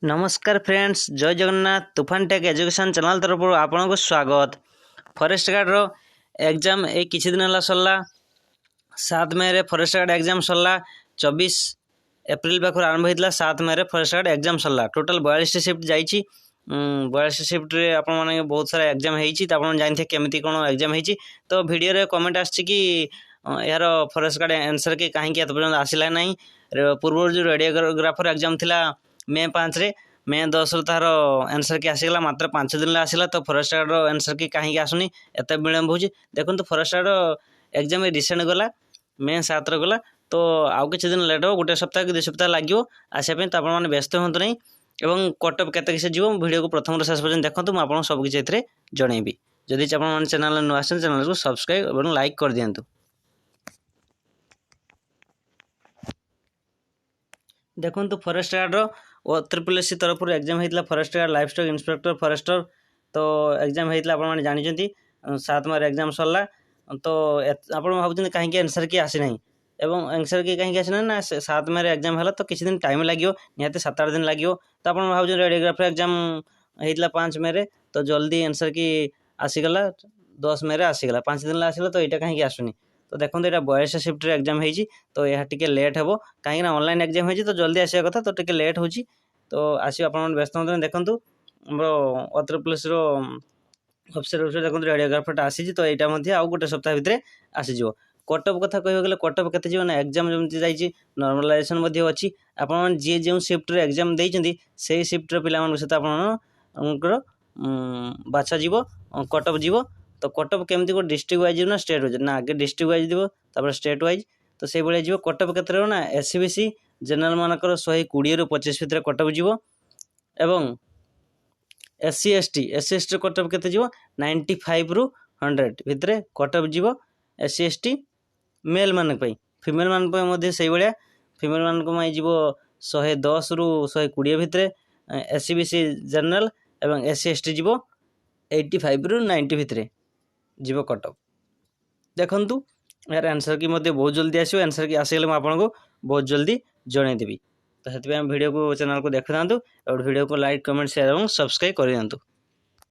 नमस्कार फ्रेंड्स, जय जगन्नाथ। तुफान टेक एजुकेशन चैनल तरफ आपन को स्वागत। फॉरेस्ट गार्ड रो एग्जाम ए किछि दिन हला सरला। 7 मई रे फॉरेस्ट गार्ड एग्जाम सरला। 24 एप्रिल पाखर आरंभ होइतला। 7 मई रे फॉरेस्ट गार्ड एग्जाम सरला। टोटल 42 शिफ्ट जाइछि। 42 शिफ्ट रे आपन माने बहुत सारा एग्जाम हेइछि। त आपन जानथे केमिति कोन एग्जाम हेइछि। तो वीडियो रे कमेंट आछि कि यार फॉरेस्ट गार्ड आंसर के काहे कि एत आसिला नाही। पूर्व जो रेडियोग्राफर एग्जाम थिला मे 5 रे, मे 10 तार आंसर की आसीगला। मात्र 5 दिन आसला। तो फॉरेस्ट गार्ड आंसर की कहीं आसुनी, एत विलम्ब हो। देखो फॉरेस्ट गार्ड एग्जाम रिसेंट गला, मे 7 गला। तो आउ कि दिन लेट हो, गोटे सप्ताह कि 2 सप्ताह लगे आसापी। तो आपने व्यस्त हूँ नहीं। और कटअप केते किसी जीव वीडियो को प्रथम शेष पर्यटन देखो। मुझे आपको सब किसी जनइबी। जदि आप चैनल नुआ चैनल को सब्सक्राइब और लाइक कर दिंतु। देखो फॉरेस्ट गार्ड OSSC तरफ एग्जाम होता forest guard livestock inspector forester. तो एग्जाम होता आप जानते 7 मई एग्जाम सरला। तो आप भावुँ कहीं आंसर की आसी ना, एवं आंसर की कहीं आसी ना 7 मई एग्जाम है। तो किसी दिन टाइम लगे, निहत 7-8 दिन लगे। तो आप भावुँ रेडियोग्राफर एग्जाम होता 5 मई। तो जल्दी आंसर की आसीगला। 10 मई आसीगला, 5 दिन आसला। तो यहाँ कहीं आसुनी। तो देखो यहाँ 42 शिफ्ट एग्जाम होती। तो यह टे लेट हे कहीं ऑनलाइन एग्जाम होती। तो जल्दी आसा कथा। तो टे लेट हो। तो आस व्यस्त हूँ। देखो OSSC वेबसाइट देखो रेडियोग्राफर आसी। तो यहाँ आउ गोटे सप्ताह भितर आसीज। कटअप कथा कह गले कटअप केते जीव ना, एग्जाम जमी जाइए नॉर्मलाइजेशन अच्छी। आप जी जो शिफ्ट एग्जाम देती से शिफ्टर पिला सहित आपंकर बाछा जीव कटअप जीव। तो कटअप केमती को डिस्ट्रिक्ट वाइज ना स्टेट वाइज ना, आगे डिस्ट्रिक्ट वाइज जीव तापर स्टेट वाइज। तो से भाई जीव कटअप केते ना SCBC जनरल मानकर 120 ରୁ 25 भितर कटअप जीव। एवं SC ST कटअप केते जीव 95 ରୁ 100 भितर कटअप जीव। SC ST मेल मान फीमेल मान से भाया फीमेल मान जीव 110 ରୁ 120 भितर SCBC जनरल। एवं SC ST जीव 85 ରୁ 90 भितर जीव कटअप। देखंतु यार आंसर की मध्य बहुत जल्दी आसो। आंसर की आसीगले आपको बहुत जल्दी जनईदेवी। तो से वीडियो को चैनल को देखु और वीडियो को लाइक कमेंट शेयर और सब्सक्राइब कर दिंतु।